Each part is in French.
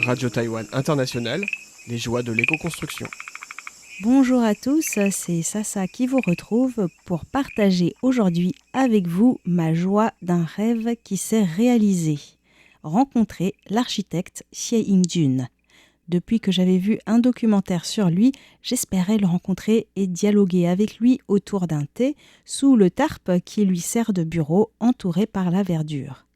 Radio Taïwan International, les joies de l'éco-construction. Bonjour à tous, c'est Sasa qui vous retrouve pour partager aujourd'hui avec vous ma joie d'un rêve qui s'est réalisé. Rencontrer l'architecte Xie Yingjun. Depuis que j'avais vu un documentaire sur lui, j'espérais le rencontrer et dialoguer avec lui autour d'un thé sous le tarp qui lui sert de bureau entouré par la verdure.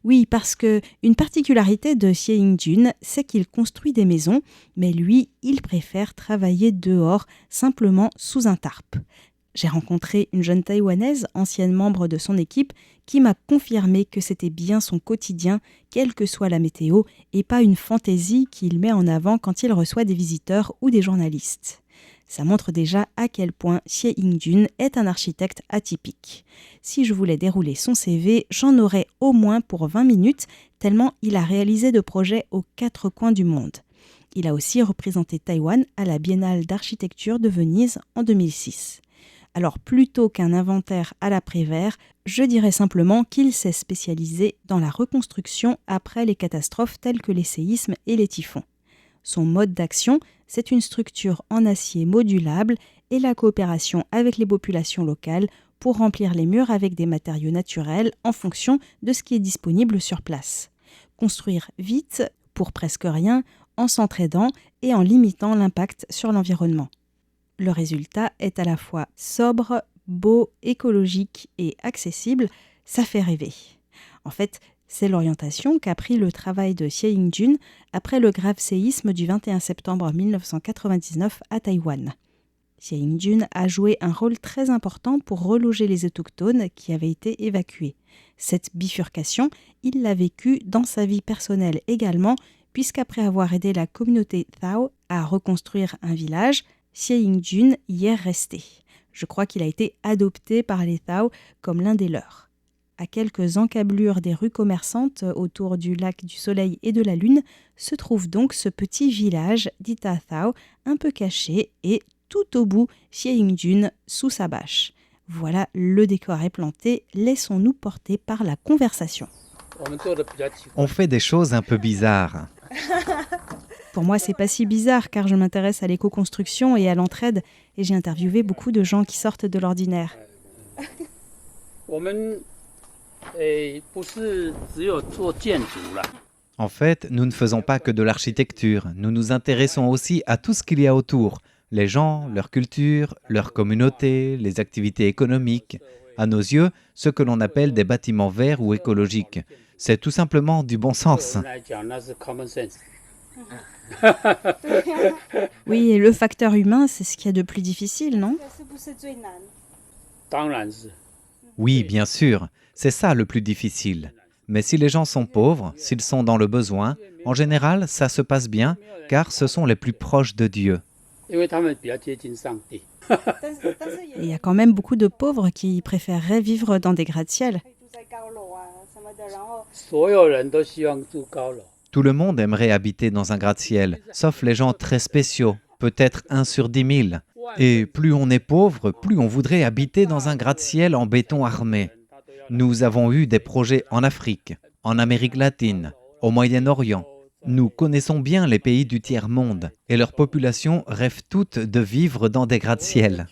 Oui, parce que une particularité de Xie Yingjun, c'est qu'il construit des maisons, mais lui, il préfère travailler dehors, simplement sous un tarp. J'ai rencontré une jeune Taïwanaise, ancienne membre de son équipe, qui m'a confirmé que c'était bien son quotidien, quelle que soit la météo, et pas une fantaisie qu'il met en avant quand il reçoit des visiteurs ou des journalistes. Ça montre déjà à quel point Xie Yingjun est un architecte atypique. Si je voulais dérouler son CV, j'en aurais au moins pour 20 minutes, tellement il a réalisé de projets aux 4 coins du monde. Il a aussi représenté Taïwan à la Biennale d'architecture de Venise en 2006. Alors plutôt qu'un inventaire à l'après-vert, je dirais simplement qu'il s'est spécialisé dans la reconstruction après les catastrophes telles que les séismes et les typhons. Son mode d'action, c'est une structure en acier modulable et la coopération avec les populations locales pour remplir les murs avec des matériaux naturels en fonction de ce qui est disponible sur place. Construire vite, pour presque rien, en s'entraidant et en limitant l'impact sur l'environnement. Le résultat est à la fois sobre, beau, écologique et accessible, ça fait rêver. En fait, c'est l'orientation qu'a pris le travail de Xie Yingjun après le grave séisme du 21 septembre 1999 à Taïwan. Xie Yingjun a joué un rôle très important pour reloger les autochtones qui avaient été évacués. Cette bifurcation, il l'a vécue dans sa vie personnelle également, puisqu'après avoir aidé la communauté Thao à reconstruire un village, Xie Yingjun y est resté. Je crois qu'il a été adopté par les Thao comme l'un des leurs. À quelques encablures des rues commerçantes autour du lac du Soleil et de la Lune, se trouve donc ce petit village d'Ita Thao, un peu caché et tout au bout, Xie Yingjun sous sa bâche. Voilà, le décor est planté, laissons-nous porter par la conversation. On fait des choses un peu bizarres. Pour moi, c'est pas si bizarre car je m'intéresse à l'éco-construction et à l'entraide et j'ai interviewé beaucoup de gens qui sortent de l'ordinaire. En fait, nous ne faisons pas que de l'architecture. Nous nous intéressons aussi à tout ce qu'il y a autour. Les gens, leur culture, leur communauté, les activités économiques. À nos yeux, ce que l'on appelle des bâtiments verts ou écologiques. C'est tout simplement du bon sens. Oui, et le facteur humain, c'est ce qu'il y a de plus difficile, non ? Oui, bien sûr, c'est ça le plus difficile. Mais si les gens sont pauvres, s'ils sont dans le besoin, en général, ça se passe bien, car ce sont les plus proches de Dieu. Et il y a quand même beaucoup de pauvres qui préféreraient vivre dans des gratte-ciel. Tout le monde aimerait habiter dans un gratte-ciel, sauf les gens très spéciaux, peut-être 1 sur 10 000. Et plus on est pauvre, plus on voudrait habiter dans un gratte-ciel en béton armé. Nous avons eu des projets en Afrique, en Amérique latine, au Moyen-Orient. Nous connaissons bien les pays du tiers-monde et leurs populations rêvent toutes de vivre dans des gratte-ciel.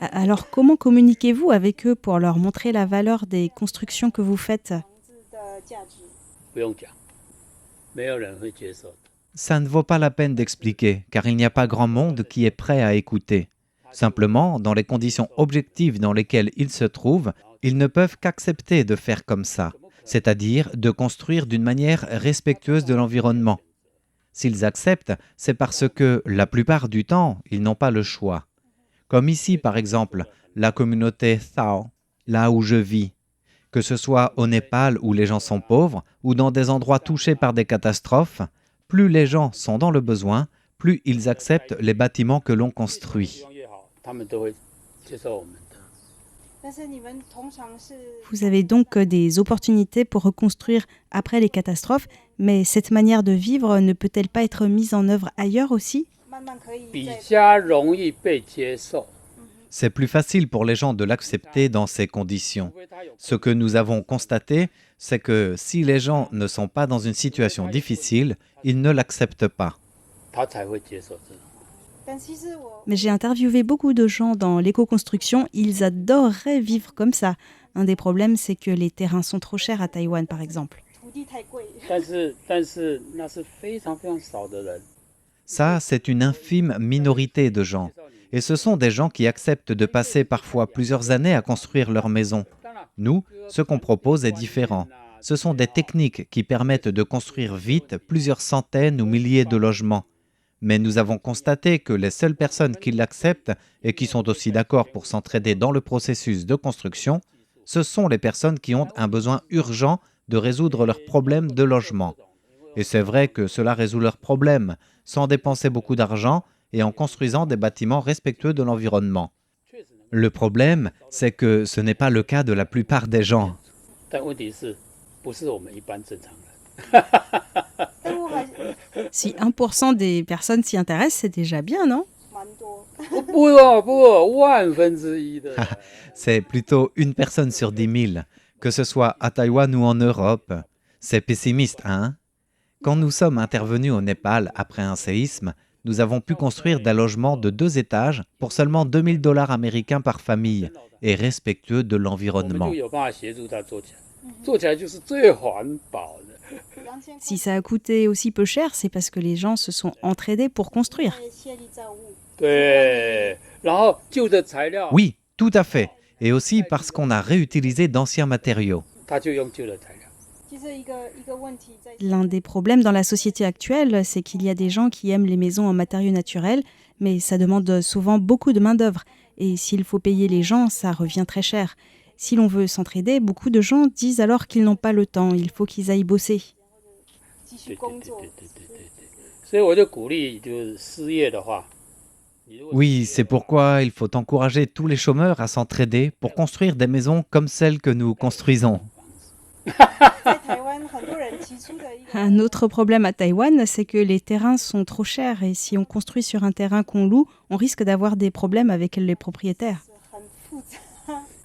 Alors comment communiquez-vous avec eux pour leur montrer la valeur des constructions que vous faites ? Ça ne vaut pas la peine d'expliquer, car il n'y a pas grand monde qui est prêt à écouter. Simplement, dans les conditions objectives dans lesquelles ils se trouvent, ils ne peuvent qu'accepter de faire comme ça, c'est-à-dire de construire d'une manière respectueuse de l'environnement. S'ils acceptent, c'est parce que, la plupart du temps, ils n'ont pas le choix. Comme ici, par exemple, la communauté Thao, là où je vis. Que ce soit au Népal où les gens sont pauvres ou dans des endroits touchés par des catastrophes, plus les gens sont dans le besoin, plus ils acceptent les bâtiments que l'on construit. Vous avez donc des opportunités pour reconstruire après les catastrophes, mais cette manière de vivre ne peut-elle pas être mise en œuvre ailleurs aussi ?比较容易被接受。 C'est plus facile pour les gens de l'accepter dans ces conditions. Ce que nous avons constaté, c'est que si les gens ne sont pas dans une situation difficile, ils ne l'acceptent pas. 他才会接受这种。 Mais j'ai interviewé beaucoup de gens dans l'éco-construction, ils adoreraient vivre comme ça. Un des problèmes, c'est que les terrains sont trop chers à Taïwan, par exemple. 但是那是非常非常少的人。 Ça, c'est une infime minorité de gens. Et ce sont des gens qui acceptent de passer parfois plusieurs années à construire leur maison. Nous, ce qu'on propose est différent. Ce sont des techniques qui permettent de construire vite plusieurs centaines ou milliers de logements. Mais nous avons constaté que les seules personnes qui l'acceptent et qui sont aussi d'accord pour s'entraider dans le processus de construction, ce sont les personnes qui ont un besoin urgent de résoudre leurs problèmes de logement. Et c'est vrai que cela résout leurs problèmes, sans dépenser beaucoup d'argent et en construisant des bâtiments respectueux de l'environnement. Le problème, c'est que ce n'est pas le cas de la plupart des gens. 但问题是，不是我们一般正常人。 Si 1% des personnes s'y intéressent, c'est déjà bien, non? 不1/1000的。 C'est plutôt une personne sur 10 000, que ce soit à Taïwan ou en Europe. C'est pessimiste, hein? Quand nous sommes intervenus au Népal après un séisme, nous avons pu construire des logements de 2 étages pour seulement $2000 américains par famille et respectueux de 我们 l'environnement. 就有办法协助他做起来，做起来就是最环保的。 Si ça a coûté aussi peu cher, c'est parce que les gens se sont entraidés pour construire. 对，然后旧的材料， Oui, tout à fait. Et aussi parce qu'on a réutilisé d'anciens matériaux. 他就用旧的材料。 L'un des problèmes dans la société actuelle, c'est qu'il y a des gens qui aiment les maisons en matériaux naturels, mais ça demande souvent beaucoup de main-d'œuvre. Et s'il faut payer les gens, ça revient très cher. Si l'on veut s'entraider, beaucoup de gens disent alors qu'ils n'ont pas le temps, il faut qu'ils aillent bosser. 对对对对对对对。所以我就鼓励，就是失业的话， Oui, c'est pourquoi il faut encourager tous les chômeurs à s'entraider pour construire des maisons comme celles que nous construisons. Un autre problème à Taïwan, c'est que les terrains sont trop chers et si on construit sur un terrain qu'on loue, on risque d'avoir des problèmes avec les propriétaires.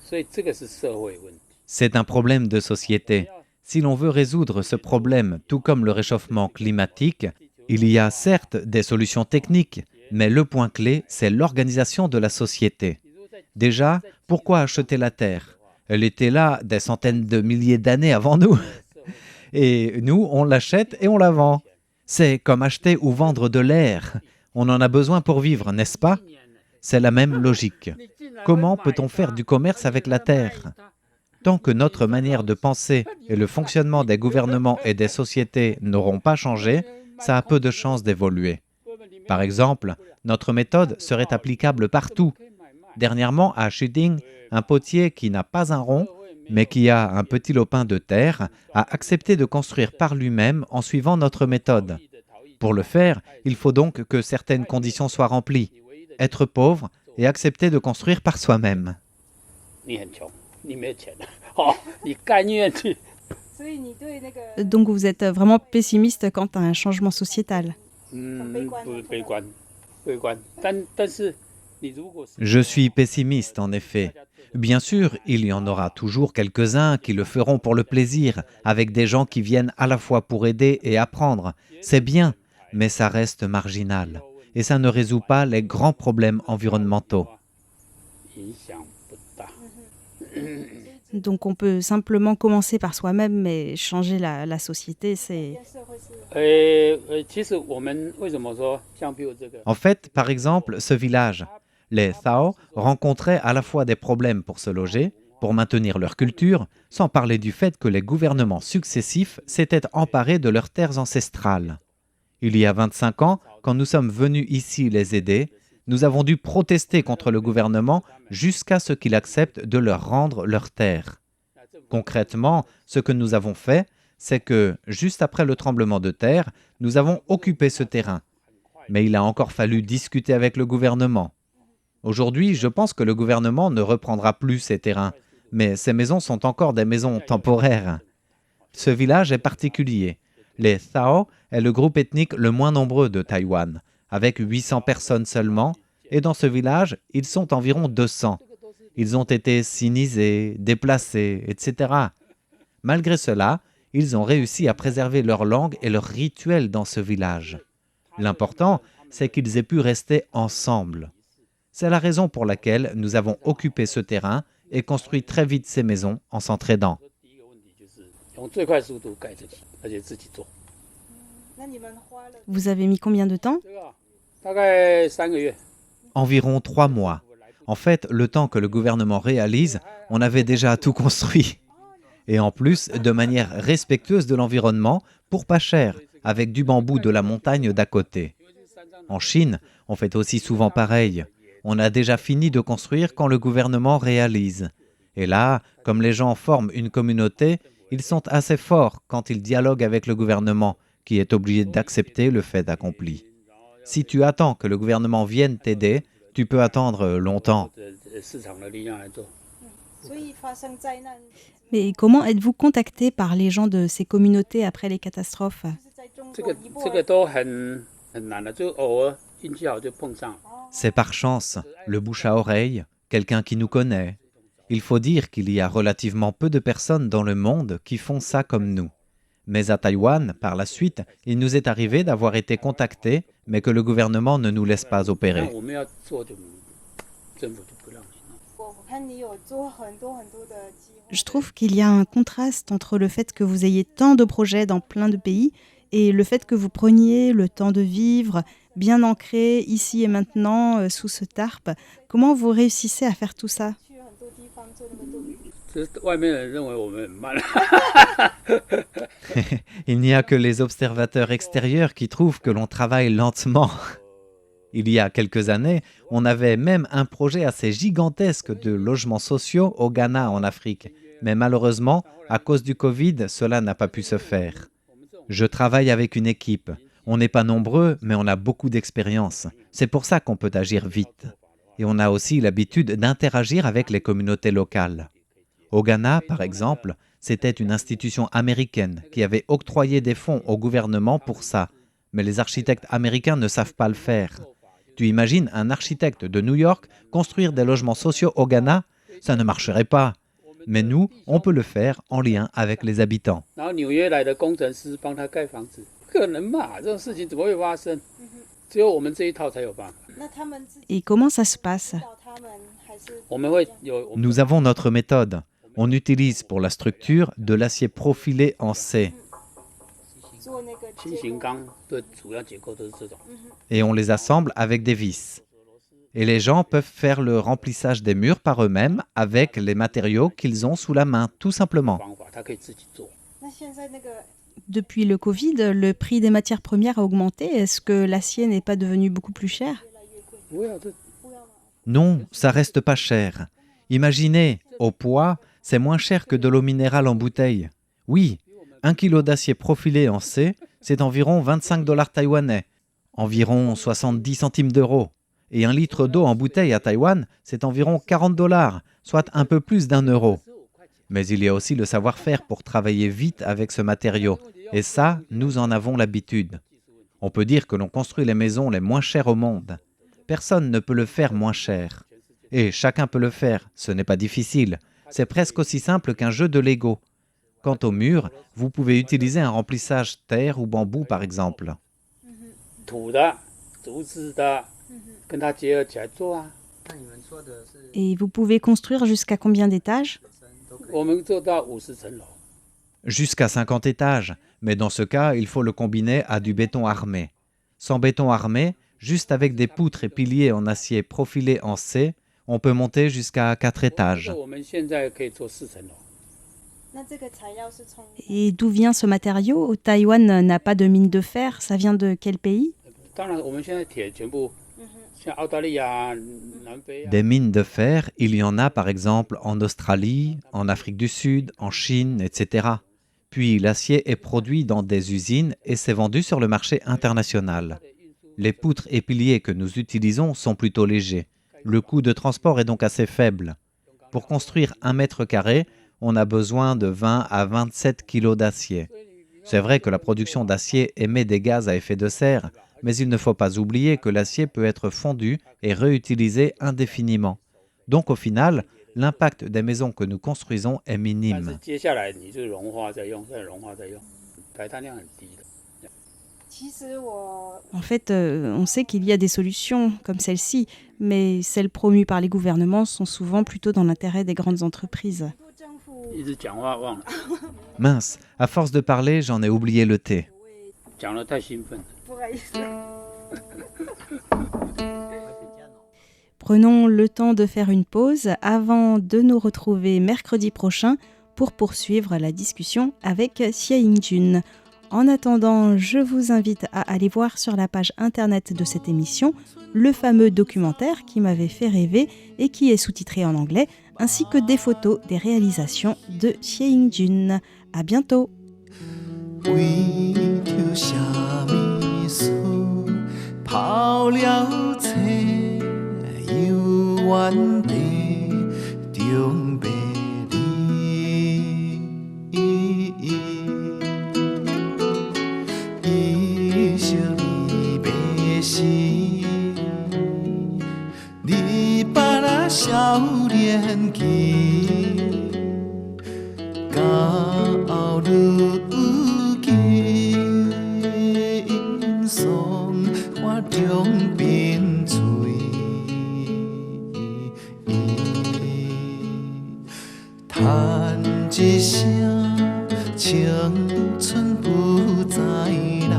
所以这个是社会问题。 C'est un problème de société. Si l'on veut résoudre ce problème, tout comme le réchauffement climatique, il y a certes des solutions techniques, mais le point clé, c'est l'organisation de la société. Déjà, pourquoi acheter la terre? Elle était là des centaines de milliers d'années avant nous. Et nous, on l'achète et on la vend. C'est comme acheter ou vendre de l'air. On en a besoin pour vivre, n'est-ce pas? C'est la même logique. Comment peut-on faire du commerce avec la terre? Tant que notre manière de penser et le fonctionnement des gouvernements et des sociétés n'auront pas changé, ça a peu de chances d'évoluer. Par exemple, notre méthode serait applicable partout. Dernièrement, à Shiding, un potier qui n'a pas un rond, mais qui a un petit lopin de terre, a accepté de construire par lui-même en suivant notre méthode. Pour le faire, il faut donc que certaines conditions soient remplies. Être pauvre et accepter de construire par soi-même. 你很穷，你没有钱，哦，你甘愿去。 Donc vous êtes vraiment pessimiste quant à un changement sociétal. 不是悲观，悲观。但是你如果是 Je suis pessimiste, en effet. Bien sûr, il y en aura toujours quelques-uns qui le feront pour le plaisir, avec des gens qui viennent à la fois pour aider et apprendre. C'est bien, mais ça reste marginal. Et ça ne résout pas les grands problèmes environnementaux. 影响不大。 Donc on peut simplement commencer par soi-même, mais changer la société, c'est... 其实我们为什么说像比如这个， En fait, par exemple, ce village, les Thao rencontraient à la fois des problèmes pour se loger, pour maintenir leur culture, sans parler du fait que les gouvernements successifs s'étaient emparés de leurs terres ancestrales. Il y a 25 ans, quand nous sommes venus ici les aider, nous avons dû protester contre le gouvernement jusqu'à ce qu'il accepte de leur rendre leurs terres. Concrètement, ce que nous avons fait, c'est que, juste après le tremblement de terre, nous avons occupé ce terrain. Mais il a encore fallu discuter avec le gouvernement. Aujourd'hui, je pense que le gouvernement ne reprendra plus ces terrains, mais ces maisons sont encore des maisons temporaires. Ce village est particulier. Les Thao est le groupe ethnique le moins nombreux de Taïwan. avec 800 personnes seulement, et dans ce village, ils sont environ 200. Ils ont été sinisés, déplacés, etc. Malgré cela, ils ont réussi à préserver leur langue et leurs rituels dans ce village. L'important, c'est qu'ils aient pu rester ensemble. C'est la raison pour laquelle nous avons occupé ce terrain et construit très vite ces maisons en s'entraidant. Vous avez mis combien de temps? Environ 3 mois. En fait, le temps que le gouvernement réalise, on avait déjà tout construit. Et en plus, de manière respectueuse de l'environnement, pour pas cher, avec du bambou de la montagne d'à côté. En Chine, on fait aussi souvent pareil. On a déjà fini de construire quand le gouvernement réalise. Et là, comme les gens forment une communauté, ils sont assez forts quand ils dialoguent avec le gouvernement, qui est obligé d'accepter le fait accompli. Si tu attends que le gouvernement vienne t'aider, tu peux attendre longtemps. Mais comment êtes-vous contacté par les gens de ces communautés après les catastrophes? C'est par chance, le bouche à oreille, quelqu'un qui nous connaît. Il faut dire qu'il y a relativement peu de personnes dans le monde qui font ça comme nous. Mais à Taïwan, par la suite, il nous est arrivé d'avoir été contactés, mais que le gouvernement ne nous laisse pas opérer. Je trouve qu'il y a un contraste entre le fait que vous ayez tant de projets dans plein de pays et le fait que vous preniez le temps de vivre, bien ancré, ici et maintenant, sous ce tarp. Comment vous réussissez à faire tout ça? Il n'y a que les observateurs extérieurs qui trouvent que l'on travaille lentement. Il y a quelques années, on avait même un projet assez gigantesque de logements sociaux au Ghana en Afrique. Mais malheureusement, à cause du Covid, cela n'a pas pu se faire. Je travaille avec une équipe. On n'est pas nombreux, mais on a beaucoup d'expérience. C'est pour ça qu'on peut agir vite. Et on a aussi l'habitude d'interagir avec les communautés locales. Au Ghana, par exemple, c'était une institution américaine qui avait octroyé des fonds au gouvernement pour ça. Mais les architectes américains ne savent pas le faire. Tu imagines un architecte de New York construire des logements sociaux au Ghana? Ça ne marcherait pas. Mais nous, on peut le faire en lien avec les habitants. Et comment ça se passe? Nous avons notre méthode. On utilise pour la structure de l'acier profilé en C. Et on les assemble avec des vis. Et les gens peuvent faire le remplissage des murs par eux-mêmes avec les matériaux qu'ils ont sous la main, tout simplement. Depuis le Covid, le prix des matières premières a augmenté. Est-ce que l'acier n'est pas devenu beaucoup plus cher? Non, ça reste pas cher. Imaginez, au poids, c'est moins cher que de l'eau minérale en bouteille. Oui, 1 kilo d'acier profilé en C, c'est environ 25 $ taïwanais, environ 70 centimes d'euros. Et 1 litre d'eau en bouteille à Taïwan, c'est environ 40 $, soit un peu plus d'1 euro. Mais il y a aussi le savoir-faire pour travailler vite avec ce matériau. Et ça, nous en avons l'habitude. On peut dire que l'on construit les maisons les moins chères au monde. Personne ne peut le faire moins cher. Et chacun peut le faire, ce n'est pas difficile. C'est presque aussi simple qu'un jeu de Lego. Quant au mur, vous pouvez utiliser un remplissage terre ou bambou par exemple. Et vous pouvez construire jusqu'à combien d'étages? Jusqu'à 50 étages, mais dans ce cas, il faut le combiner à du béton armé. Sans béton armé, juste avec des poutres et piliers en acier profilé en C, on peut monter jusqu'à 4 étages. Et d'où vient ce matériau? Taïwan n'a pas de mine de fer, ça vient de quel pays? Des mines de fer, il y en a par exemple en Australie, en Afrique du Sud, en Chine, etc. Puis l'acier est produit dans des usines et c'est vendu sur le marché international. Les poutres et piliers que nous utilisons sont plutôt légers. Le coût de transport est donc assez faible. Pour construire 1 mètre carré, on a besoin de 20 à 27 kilos d'acier. C'est vrai que la production d'acier émet des gaz à effet de serre, Mais il ne faut pas oublier que l'acier peut être fondu et réutilisé indéfiniment. Donc au final, l'impact des maisons que nous construisons est 但是 minime. 接下来你就融化再用，再融化再用，排碳量很低的。 En fait, on sait qu'il y a des solutions comme celle-ci, mais celles promues par les gouvernements sont souvent plutôt dans l'intérêt des grandes entreprises. 一直讲话忘了， Mince, à force de parler, j'en ai oublié le thé. 讲得太兴奋了。 Prenons le temps de faire une pause avant de nous retrouver mercredi prochain pour poursuivre la discussion avec Xie Yingjun. En attendant, je vous invite à aller voir sur la page internet de cette émission le fameux documentaire qui m'avait fait rêver et qui est sous-titré en anglais, ainsi que des photos des réalisations de Xie Yingjun. À bientôt! 为着什么事跑了车，游原地中别离。伊惜你袂死，你把那少年期，到如今霜花中变醉，叹一声青春不再来。